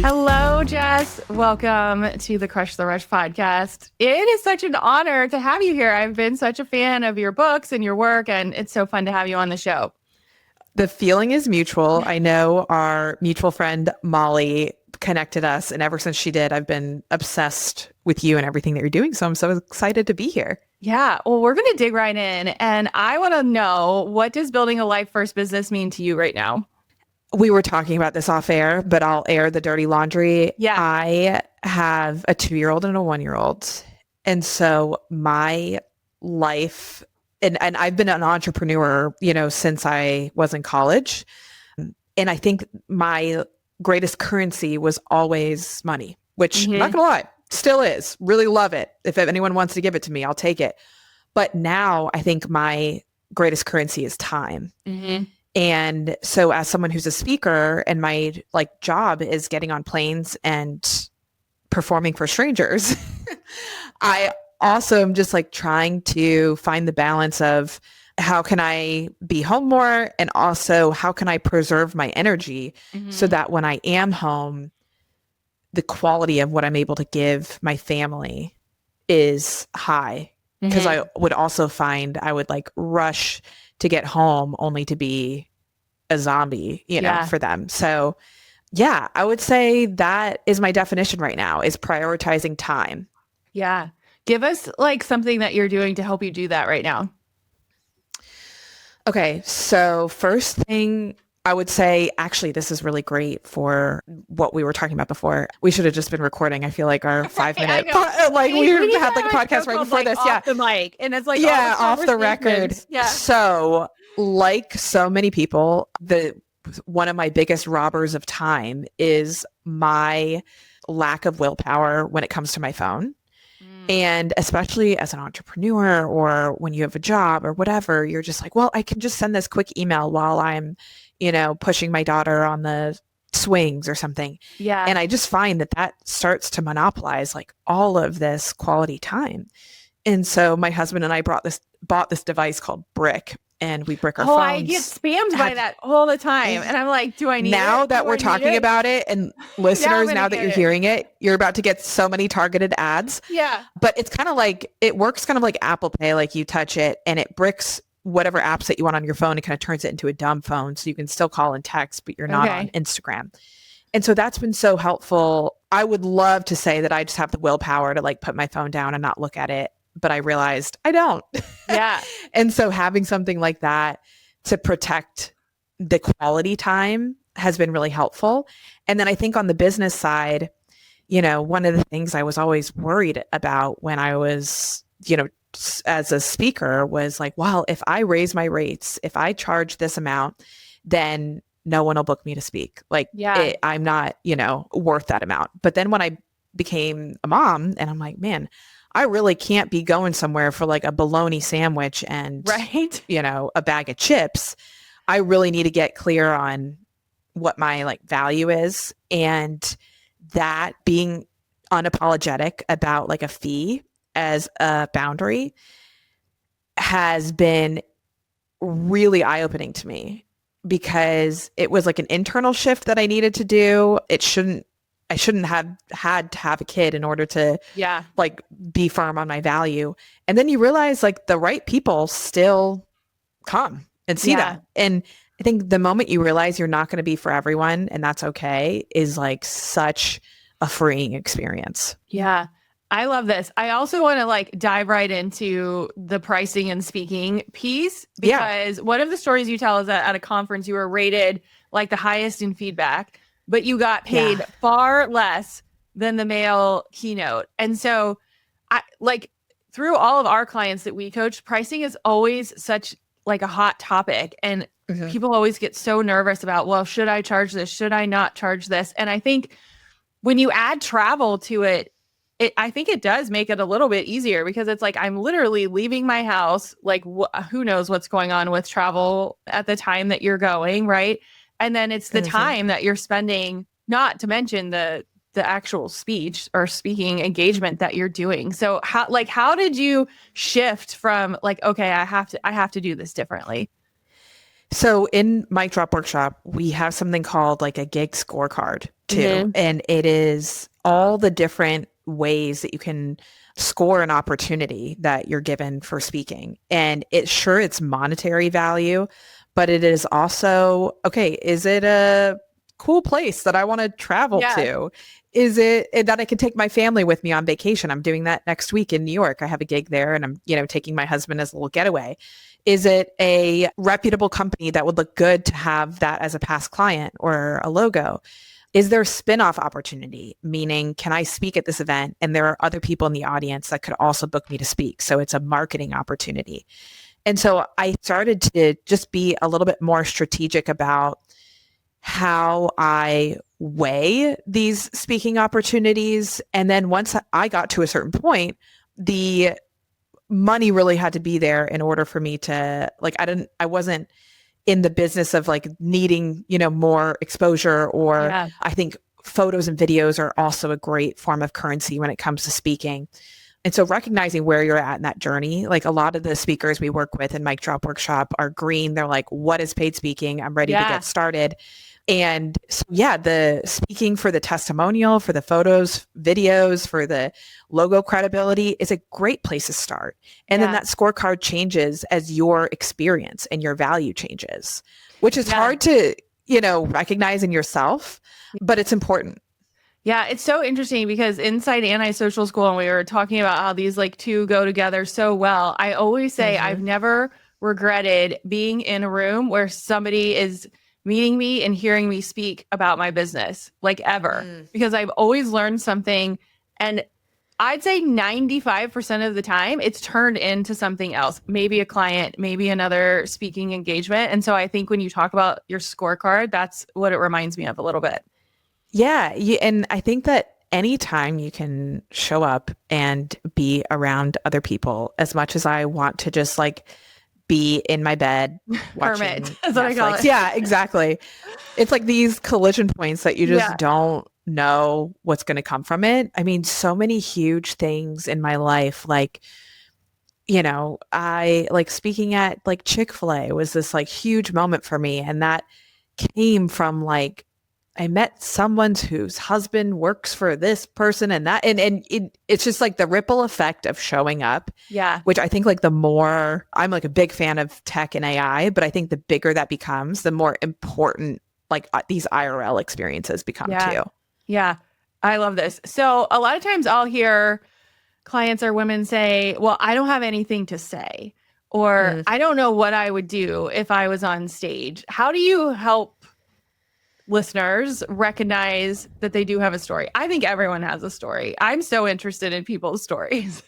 Hello, Jess. Welcome to the Crush the Rush podcast. It is such an honor to have you here. I've been such a fan of your books and your work, and it's so fun to have you on the show. The feeling is mutual. I know our mutual friend, Molly, connected us. And ever since she did, I've been obsessed with you and everything that you're doing. So I'm so excited to be here. Yeah. Well, we're going to dig right in. And I want to know, what does building a life first business mean to you right now? We were talking about this off air, but I'll air the dirty laundry. Yeah. I have a 2-year-old and a 1-year-old. And so my life, and I've been an entrepreneur, since I was in college. And I think my greatest currency was always money, which I'm not going to lie, still is. Really love it. If anyone wants to give it to me, I'll take it. But now I think my greatest currency is time. And so as someone who's a speaker and my job is getting on planes and performing for strangers, I also am just trying to find the balance of how can I be home more, and also how can I preserve my energy so that when I am home, the quality of what I'm able to give my family is high. Because I would also find I would rush to get home only to be a zombie, for them. So yeah, I would say that is my definition right now, is prioritizing time. Yeah. Give us something that you're doing to help you do that right now. Okay. So first thing I would say, actually, this is really great for what we were talking about before. We should have just been recording. I feel like our 5-minute, we had a podcast right before this. Off the mic, and it's off the record. Yeah. So so many people, one of my biggest robbers of time is my lack of willpower when it comes to my phone. And especially as an entrepreneur, or when you have a job or whatever, you're just well, I can just send this quick email while I'm, pushing my daughter on the swings or something. Yeah. And I just find that starts to monopolize all of this quality time. And so my husband and I bought this device called Brick, and we brick our phones. I get spammed by that all the time. And I'm like, do I need now it? that we're talking about it, and listeners, now that you're hearing it, you're about to get so many targeted ads. Yeah. But it's kind of it works kind of like Apple Pay. You touch it and it bricks whatever apps that you want on your phone. It kind of turns it into a dumb phone. So you can still call and text, but you're not on Instagram. And so that's been so helpful. I would love to say that I just have the willpower to put my phone down and not look at it. But I realized I don't. Yeah. And so having something like that to protect the quality time has been really helpful. And then I think on the business side, one of the things I was always worried about when I was, as a speaker was well, if I raise my rates, if I charge this amount, then no one will book me to speak. I'm not, worth that amount. But then when I became a mom, and I'm like, man, I really can't be going somewhere for a bologna sandwich and, a bag of chips. I really need to get clear on what my value is, and that being unapologetic about a fee as a boundary has been really eye-opening to me, because it was an internal shift that I needed to do. I shouldn't have had to have a kid in order to be firm on my value. And then you realize the right people still come and see that. And I think the moment you realize you're not going to be for everyone, and that's okay, is such a freeing experience. Yeah. I love this. I also want to dive right into the pricing and speaking piece, because one of the stories you tell is that at a conference you were rated the highest in feedback, but you got paid far less than the male keynote. And so I through all of our clients that we coach, pricing is always such a hot topic. And people always get so nervous about, well, should I charge this? Should I not charge this? And I think when you add travel to it, I think it does make it a little bit easier, because it's I'm literally leaving my house, who knows what's going on with travel at the time that you're going, right? And then it's the time that you're spending, not to mention the actual speech or speaking engagement that you're doing. So how did you shift from okay, I have to do this differently? So in my drop workshop, we have something called like a gig scorecard too. Mhm. And it is all the different ways that you can score an opportunity that you're given for speaking. And it's monetary value, but it is also, okay, is it a cool place that I want to travel Yeah. to? Is it that I can take my family with me on vacation? I'm doing that next week in New York. I have a gig there and I'm, taking my husband as a little getaway. Is it a reputable company that would look good to have that as a past client or a logo? Is there a spin-off opportunity? Meaning, can I speak at this event and there are other people in the audience that could also book me to speak? So it's a marketing opportunity. And so I started to just be a little bit more strategic about how I weigh these speaking opportunities. And then once I got to a certain point, the money really had to be there in order for me to I wasn't in the business of like needing, more exposure or Yeah. I think photos and videos are also a great form of currency when it comes to speaking. And so recognizing where you're at in that journey, like a lot of the speakers we work with in Mic Drop Workshop are green. They're like, what is paid speaking? I'm ready to Yeah. get started. And so, yeah, the speaking for the testimonial, for the photos, videos, for the logo credibility is a great place to start. And then Yeah. that scorecard changes as your experience and your value changes, which is Yeah. hard to, recognize in yourself, but it's important. Yeah, it's so interesting because inside Anti-Social School, and we were talking about how these like two go together so well. I always say I've never regretted being in a room where somebody is meeting me and hearing me speak about my business, like ever, because I've always learned something. And I'd say 95% of the time it's turned into something else, maybe a client, maybe another speaking engagement. And so I think when you talk about your scorecard, that's what it reminds me of a little bit. Yeah. And I think that anytime you can show up and be around other people, as much as I want to just like be in my bed watching Hermit, that's what I call Netflix. it. Yeah, exactly. It's like these collision points that you just Yeah. don't know what's going to come from it. I mean, so many huge things in my life, like, I like speaking at like Chick-fil-A was this like huge moment for me. And that came from like, I met someone whose husband works for this person and that, and it's just like the ripple effect of showing up. Yeah. Which I think like the more I'm like a big fan of tech and AI, but I think the bigger that becomes, the more important like these IRL experiences become too. Yeah. I love this. So a lot of times I'll hear clients or women say, well, I don't have anything to say, or I don't know what I would do if I was on stage. How do you help listeners recognize that they do have a story? I think everyone has a story. I'm so interested in people's stories.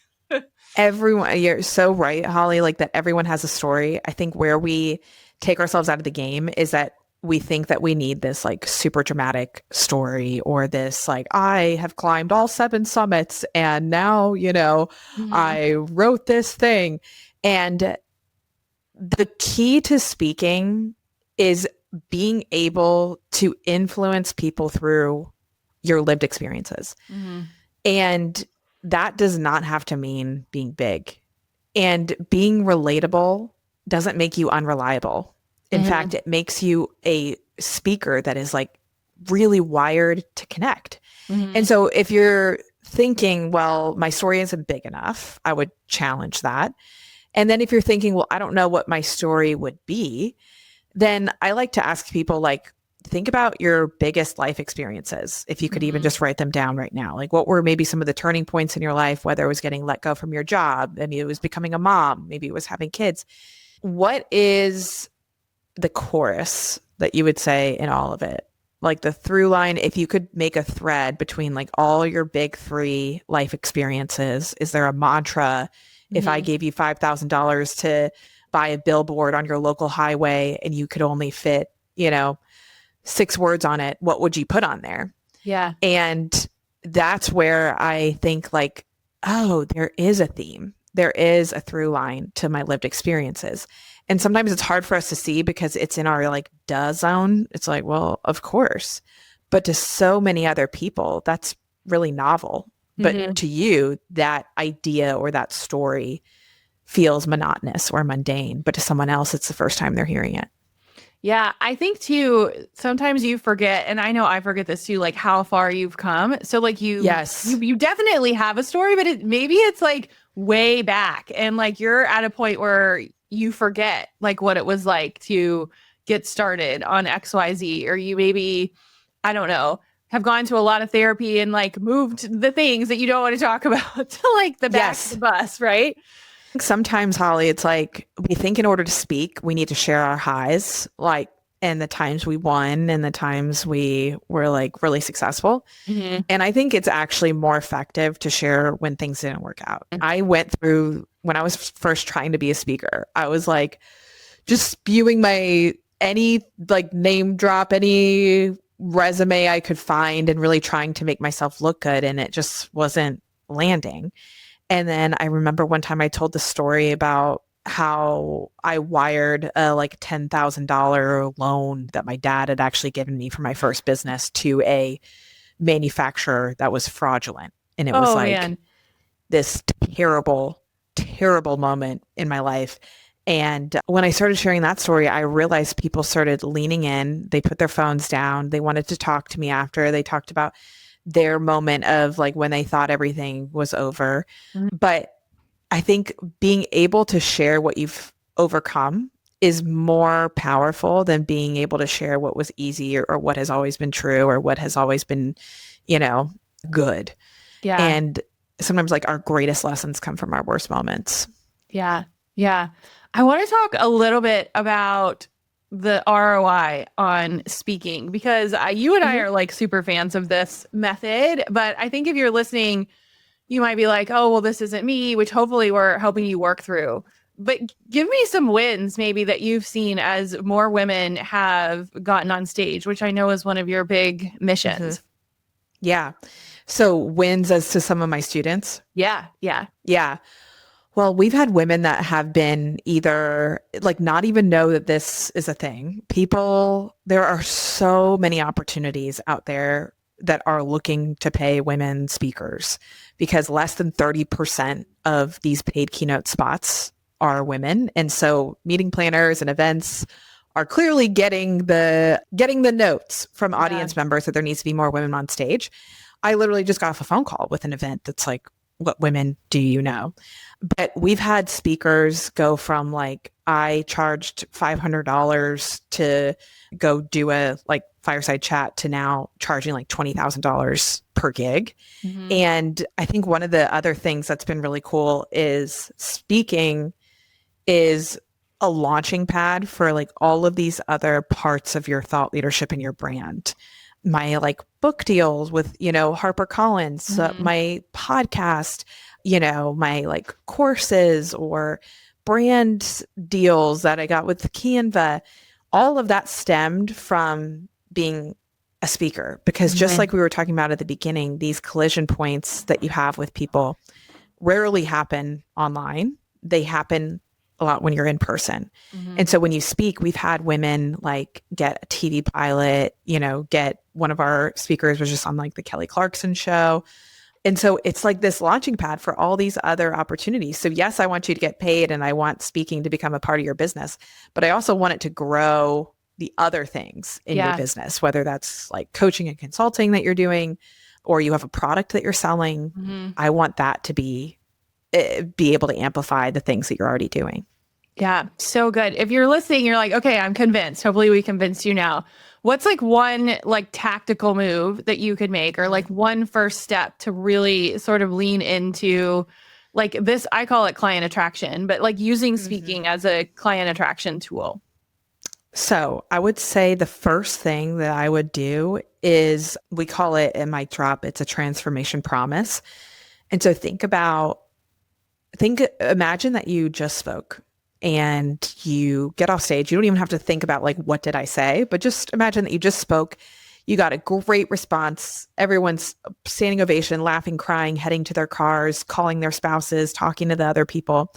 Everyone, you're so right, Holly, like that everyone has a story. I think where we take ourselves out of the game is that we think that we need this like super dramatic story or this like, I have climbed all 7 summits and now, I wrote this thing. And the key to speaking is being able to influence people through your lived experiences. And that does not have to mean being big. And being relatable doesn't make you unreliable. In fact, it makes you a speaker that is like really wired to connect. And so if you're thinking, well, my story isn't big enough, I would challenge that. And then if you're thinking, well, I don't know what my story would be, then I like to ask people like, think about your biggest life experiences. If you could even just write them down right now, like what were maybe some of the turning points in your life, whether it was getting let go from your job, maybe it was becoming a mom, maybe it was having kids. What is the chorus that you would say in all of it? Like the through line, if you could make a thread between like all your big 3 life experiences, is there a mantra? If I gave you $5,000 to buy a billboard on your local highway and you could only fit, 6 words on it, what would you put on there? Yeah. And that's where I think like, oh, there is a theme. There is a through line to my lived experiences. And sometimes it's hard for us to see because it's in our like duh zone. It's like, well, of course. But to so many other people, that's really novel. But to you, that idea or that story feels monotonous or mundane. But to someone else, it's the first time they're hearing it. Yeah, I think too, sometimes you forget, and I know I forget this too, like how far you've come. So like Yes. you definitely have a story, but maybe it's like way back and like you're at a point where you forget like what it was like to get started on XYZ, or you maybe, I don't know, have gone to a lot of therapy and like moved the things that you don't want to talk about to like the back of the Yes. bus, right? Sometimes, Holly, it's like we think in order to speak, we need to share our highs, like, and the times we won and the times we were like really successful. Hmm. And I think it's actually more effective to share when things didn't work out. I went through when I was first trying to be a speaker, I was like just spewing my any like name drop, any resume I could find and really trying to make myself look good. And it just wasn't landing. And then I remember one time I told the story about how I wired a like $10,000 loan that my dad had actually given me for my first business to a manufacturer that was fraudulent. And it was Oh like man. this terrible, terrible moment in my life. And when I started sharing that story, I realized people started leaning in. They put their phones down. They wanted to talk to me after. They talked about their moment of like when they thought everything was over. Mhm. But I think being able to share what you've overcome is more powerful than being able to share what was easy or what has always been true or what has always been, you know, good. Yeah. And sometimes like our greatest lessons come from our worst moments. Yeah. Yeah. I want to talk a little bit about the ROI on speaking because you and I Mhm. are like super fans of this method. But I think if you're listening, you might be like, oh, well, this isn't me, which hopefully we're helping you work through. But give me some wins maybe that you've seen as more women have gotten on stage, which I know is one of your big Mhm. missions. Yeah. So wins as to some of my students. Yeah. Yeah. Yeah. Well, we've had women that have been either like not even know that this is a thing. People, there are so many opportunities out there that are looking to pay women speakers because less than 30% of these paid keynote spots are women. And so meeting planners and events are clearly getting the notes from Yeah. audience members that there needs to be more women on stage. I literally just got off a phone call with an event that's like, what women do you know? But we've had speakers go from like, I charged $500 to go do a like fireside chat to now charging like $20,000 per gig. Hmm. And I think one of the other things that's been really cool is speaking is a launching pad for like all of these other parts of your thought leadership and your brand. My like book deals with, HarperCollins, Hmm. my podcast, my like courses or brand deals that I got with Canva, all of that stemmed from being a speaker. Because just Hmm. like we were talking about at the beginning, these collision points that you have with people rarely happen online. They happen a lot when you're in person. Hmm. And so when you speak, we've had women like get a TV pilot, get one of our speakers was just on like the Kelly Clarkson show. And so it's like this launching pad for all these other opportunities. So yes, I want you to get paid and I want speaking to become a part of your business, but I also want it to grow the other things in your Yeah. business, whether that's like coaching and consulting that you're doing, or you have a product that you're selling. Hmm. I want that to be able to amplify the things that you're already doing. Yeah, so good. If you're listening, you're like, okay, I'm convinced. Hopefully we convinced you now. What's like one like tactical move that you could make or like one first step to really sort of lean into like this, I call it client attraction, but like using Mm-hmm. speaking as a client attraction tool. So I would say the first thing that I would do is we call it in my drop, it's a transformation promise. And so imagine that you just spoke and you get off stage. You don't even have to think about like, what did I say? But just imagine that you just spoke. You got a great response. Everyone's standing ovation, laughing, crying, heading to their cars, calling their spouses, talking to the other people.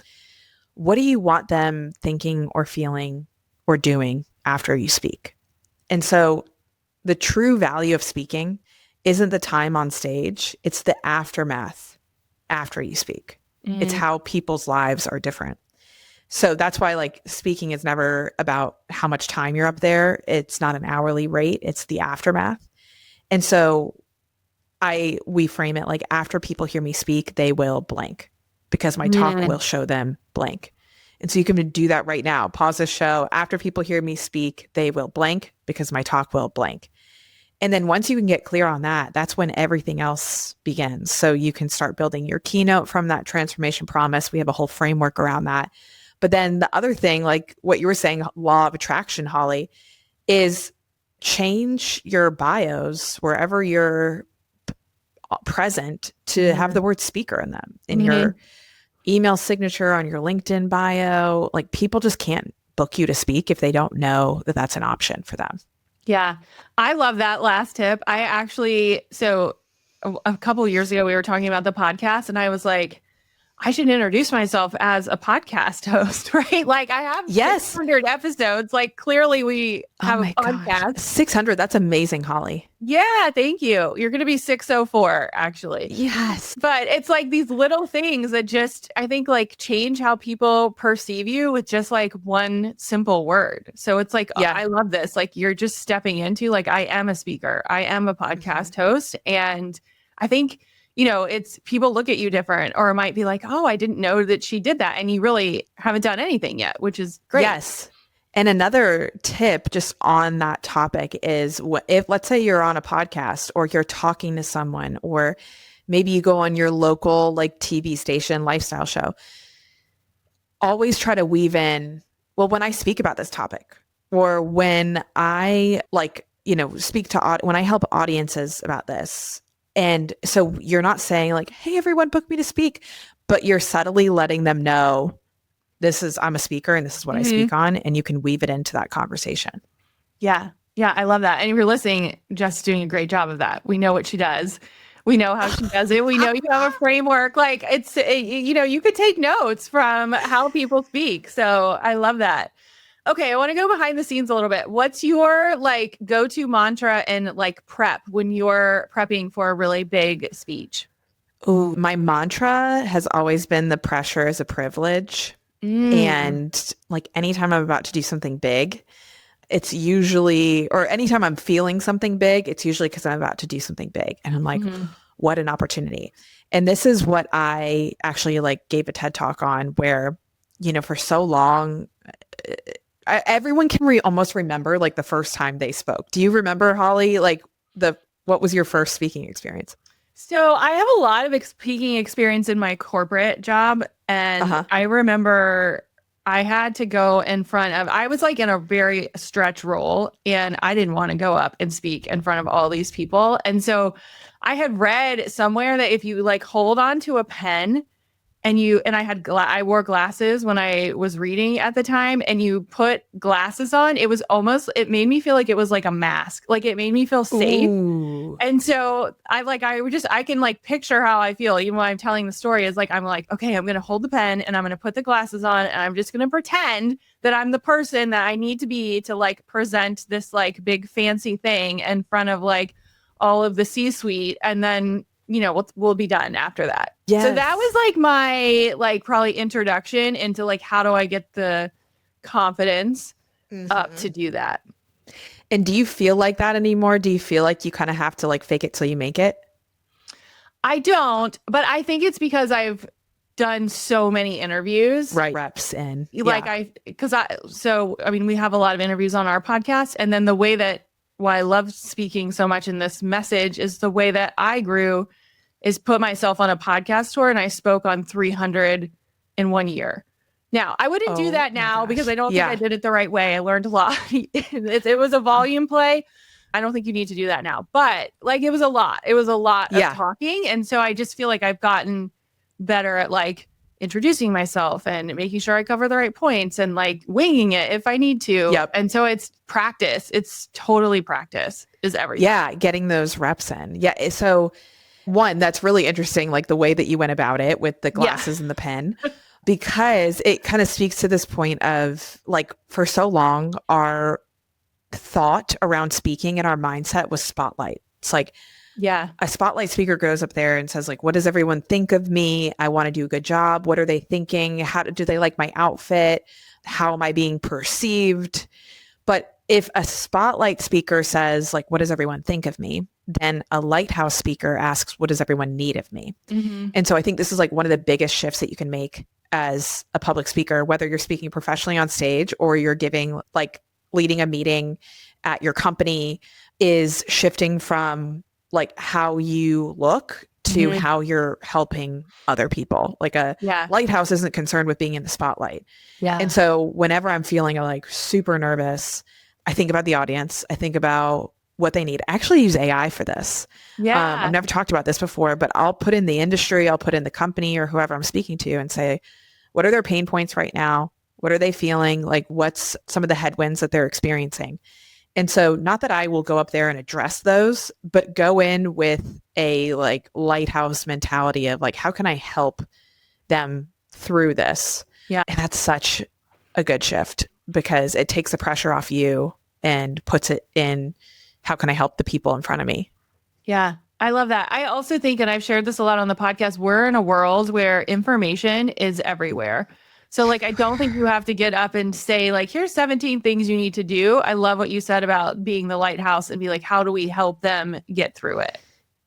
What do you want them thinking or feeling or doing after you speak? And so the true value of speaking isn't the time on stage, it's the aftermath after you speak. It's Mm, how people's lives are different. So that's why like speaking is never about how much time you're up there. It's not an hourly rate. It's the aftermath. And so we frame it like after people hear me speak, they will blank because my talk will show them blank. And so you can do that right now. Pause the show. After people hear me speak, they will blank because my talk will blank. And then once you can get clear on that, that's when everything else begins. So you can start building your keynote from that transformation promise. We have a whole framework around that. But then the other thing, like what you were saying, law of attraction, Holly, is change your bios wherever you're present to have the word speaker in them, in your email signature, on your LinkedIn bio. Like people just can't book you to speak if they don't know that that's an option for them. Yeah. I love that last tip. I actually, so a couple of years ago, we were talking about the podcast and I was like, I should introduce myself as a podcast host, right? Like I have 600 episodes. Like clearly we have a podcast. Gosh. 600. That's amazing, Holly. Yeah. Thank you. You're going to be 604 actually. Yes. But it's like these little things that just, I think like change how people perceive you with just like one simple word. So it's like, I love this. Like you're just stepping into like, I am a speaker. I am a podcast host. And I think, you know, it's people look at you different or it might be like, oh, I didn't know that she did that. And you really haven't done anything yet, which is great. Yes. And another tip just on that topic is if let's say you're on a podcast or you're talking to someone, or maybe you go on your local like TV station lifestyle show, always try to weave in, well, when I speak about this topic or when I like, you know, when I help audiences about this. And so you're not saying like, hey, everyone book me to speak, but you're subtly letting them know I'm a speaker and this is what I speak on. And you can weave it into that conversation. Yeah. Yeah. I love that. And if you're listening, Jess is doing a great job of that. We know what she does. We know how she does it. We know you have a framework. Like it's, you know, you could take notes from how people speak. So I love that. Okay, I want to go behind the scenes a little bit. What's your like go-to mantra and like prep when you're prepping for a really big speech? Oh, my mantra has always been the pressure is a privilege. And like anytime I'm about to do something big, it's usually, or anytime I'm feeling something big, it's usually because I'm about to do something big. And I'm like, what an opportunity. And this is what I actually like gave a TED talk on where, you know, for so long, everyone can almost remember like the first time they spoke. Do you remember, Holly, like what was your first speaking experience? So I have a lot of speaking experience in my corporate job. And I remember I had to go in front of, I was like in a very stretch role and I didn't want to go up and speak in front of all these people. And so I had read somewhere that if you like hold on to a pen and I wore glasses when I was reading at the time, and you put glasses on, it made me feel like it was like a mask. Like it made me feel safe. Ooh. And so I can like picture how I feel even when I'm telling the story is like, I'm like, okay, I'm going to hold the pen and I'm going to put the glasses on and I'm just going to pretend that I'm the person that I need to be to like present this like big fancy thing in front of like all of the C-suite. And then, you know, we'll be done after that. Yes. So that was like my like probably introduction into like, how do I get the confidence up to do that? And do you feel like that anymore? Do you feel like you kind of have to like fake it till you make it? I don't, but I think it's because I've done so many interviews. Right. Reps in. Like I mean, we have a lot of interviews on our podcast. And then the way that why I love speaking so much in this message is the way that I grew is put myself on a podcast tour and I spoke on 300 in 1 year. Now, I wouldn't do that now because I don't think I did it the right way. I learned a lot. It was a volume play. I don't think you need to do that now, but like it was a lot. It was a lot of talking. And so I just feel like I've gotten better at like introducing myself and making sure I cover the right points and like winging it if I need to. Yep. And so it's practice. It's totally practice is everything. Yeah. Getting those reps in. Yeah. So one, that's really interesting. Like the way that you went about it with the glasses and the pen, because it kind of speaks to this point of like, for so long, our thought around speaking and our mindset was spotlight. It's like, Yeah. A spotlight speaker goes up there and says like, what does everyone think of me? I want to do a good job. What are they thinking? How do they like my outfit? How am I being perceived? But if a spotlight speaker says like, what does everyone think of me? Then a lighthouse speaker asks, what does everyone need of me? Mm-hmm. And so I think this is like one of the biggest shifts that you can make as a public speaker, whether you're speaking professionally on stage or you're giving like leading a meeting at your company, is shifting from like how you look to how you're helping other people. Like a lighthouse isn't concerned with being in the spotlight. Yeah. And so whenever I'm feeling like super nervous, I think about the audience. I think about what they need. I actually use AI for this. Yeah. I've never talked about this before, but I'll put in the industry, I'll put in the company or whoever I'm speaking to and say, what are their pain points right now? What are they feeling? Like what's some of the headwinds that they're experiencing? And so not that I will go up there and address those, but go in with a like lighthouse mentality of like, how can I help them through this? Yeah. And that's such a good shift because it takes the pressure off you and puts it in, how can I help the people in front of me? Yeah. I love that. I also think, and I've shared this a lot on the podcast, we're in a world where information is everywhere. So like, I don't think you have to get up and say like, here's 17 things you need to do. I love what you said about being the lighthouse and be like, how do we help them get through it?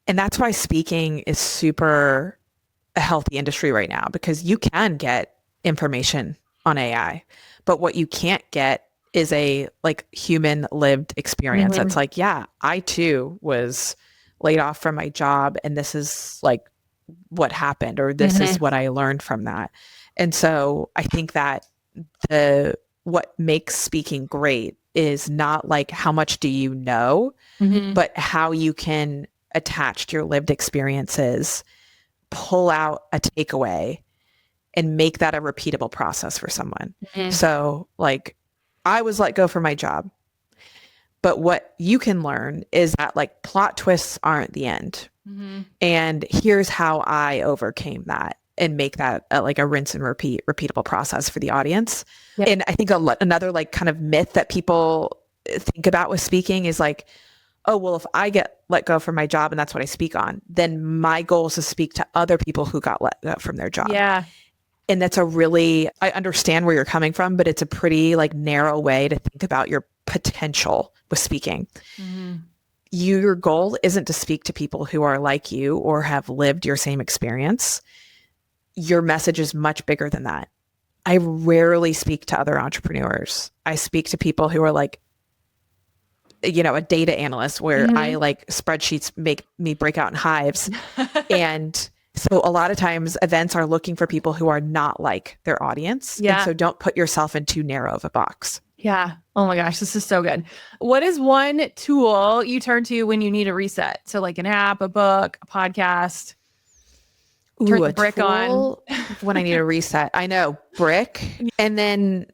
And that's why speaking is super a healthy industry right now, because you can get information on AI, but what you can't get is a like human lived experience. That's like, yeah, I too was laid off from my job and this is like what happened, or this is what I learned from that. And so I think that what makes speaking great is not like how much do you know, but how you can attach to your lived experiences, pull out a takeaway and make that a repeatable process for someone. So like I was let go from my job, but what you can learn is that like plot twists aren't the end. And here's how I overcame that and make that like a rinse and repeatable process for the audience. Yep. And I think another like kind of myth that people think about with speaking is like, oh, well, if I get let go from my job and that's what I speak on, then my goal is to speak to other people who got let go from their job. Yeah. And that's I understand where you're coming from, but it's a pretty like narrow way to think about your potential with speaking. Your goal isn't to speak to people who are like you or have lived your same experience. Your message is much bigger than that. I rarely speak to other entrepreneurs. I speak to people who are like, you know, a data analyst where I like spreadsheets make me break out in hives. And so a lot of times events are looking for people who are not like their audience. Yeah. And so don't put yourself in too narrow of a box. Yeah. Oh my gosh, this is so good. What is one tool you turn to when you need a reset? So like an app, a book, a podcast. Turn the brick on when I need a reset. I know brick. And then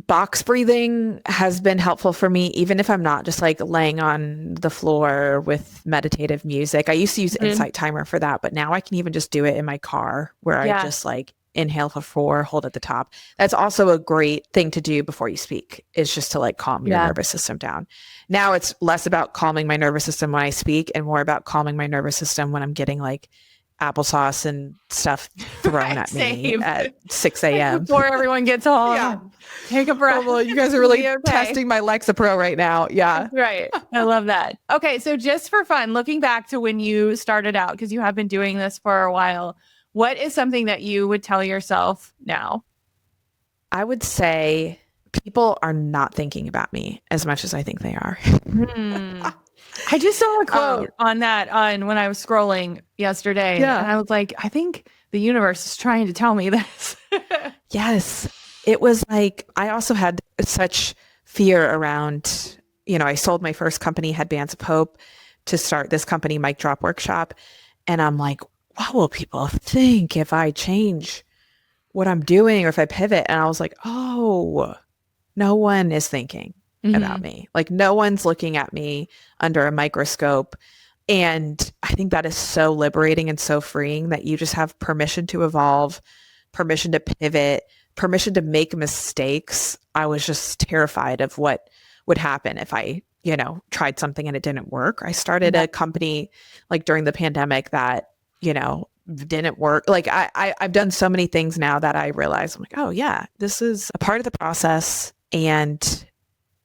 box breathing has been helpful for me, even if I'm not just like laying on the floor with meditative music. I used to use Insight Timer for that, but now I can even just do it in my car where I just like inhale for 4, hold at the top. That's also a great thing to do before you speak, is just to like calm your nervous system down. Now it's less about calming my nervous system when I speak and more about calming my nervous system when I'm getting like applesauce and stuff thrown at me at 6 a.m. Before everyone gets home. Take a breath. Well, you guys are really testing my Lexapro right now. Yeah. Right. I love that. Okay. So just for fun, looking back to when you started out, because you have been doing this for a while, what is something that you would tell yourself now? I would say people are not thinking about me as much as I think they are. I just saw a quote on when I was scrolling yesterday. Yeah. And I was like, I think the universe is trying to tell me this. Yes. It was like, I also had such fear around, you know, I sold my first company, Headbands of Hope, to start this company, Mic Drop Workshop. And I'm like, what will people think if I change what I'm doing or if I pivot? And I was like, oh, no one is thinking about me. Like no one's looking at me under a microscope. And I think that is so liberating and so freeing that you just have permission to evolve, permission to pivot, permission to make mistakes. I was just terrified of what would happen if I tried something and it didn't work. I started a company like during the pandemic that, didn't work. Like I've done so many things now that I realize I'm like, oh yeah, this is a part of the process. And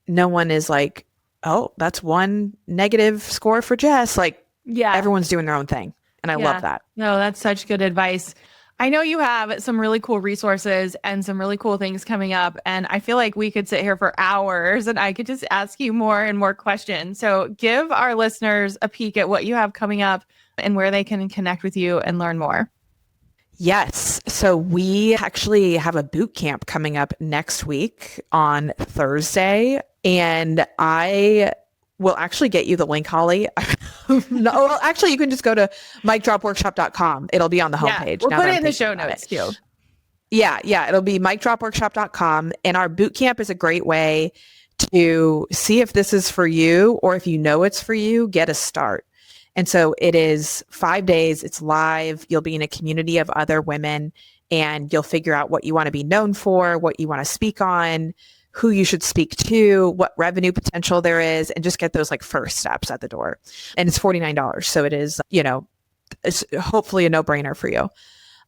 no one is like, oh, that's one negative score for Jess. Like everyone's doing their own thing. And I love that. No, that's such good advice. I know you have some really cool resources and some really cool things coming up. And I feel like we could sit here for hours and I could just ask you more and more questions. So give our listeners a peek at what you have coming up and where they can connect with you and learn more. Yes. So we actually have a boot camp coming up next week on Thursday. And I will actually get you the link, Holly. No, well, actually, you can just go to micdropworkshop.com. It'll be on the homepage. We'll put it in the show notes too. Yeah. It'll be micdropworkshop.com. And our boot camp is a great way to see if this is for you, or if you know it's for you, get a start. And so it is 5 days. It's live. You'll be in a community of other women and you'll figure out what you want to be known for, what you want to speak on, who you should speak to, what revenue potential there is, and just get those like first steps at the door. And it's $49. So it is, it's hopefully a no-brainer for you.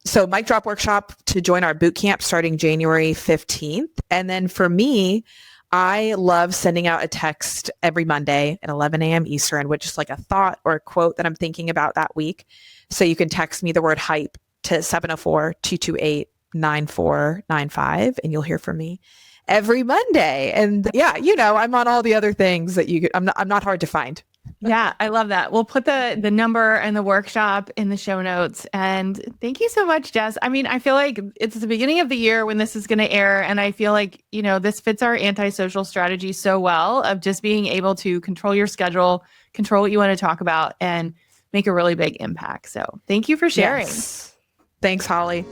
So Mic Drop Workshop to join our boot camp starting January 15th. And then for me, I love sending out a text every Monday at 11 a.m. Eastern, which is like a thought or a quote that I'm thinking about that week. So you can text me the word hype to 704-228-9495 and you'll hear from me every Monday. And I'm on all the other things that I'm not hard to find. Yeah, I love that. We'll put the number and the workshop in the show notes. And thank you so much, Jess. I mean, I feel like it's the beginning of the year when this is going to air. And I feel like, this fits our antisocial strategy so well of just being able to control your schedule, control what you want to talk about, and make a really big impact. So thank you for sharing. Yes. Thanks, Holly.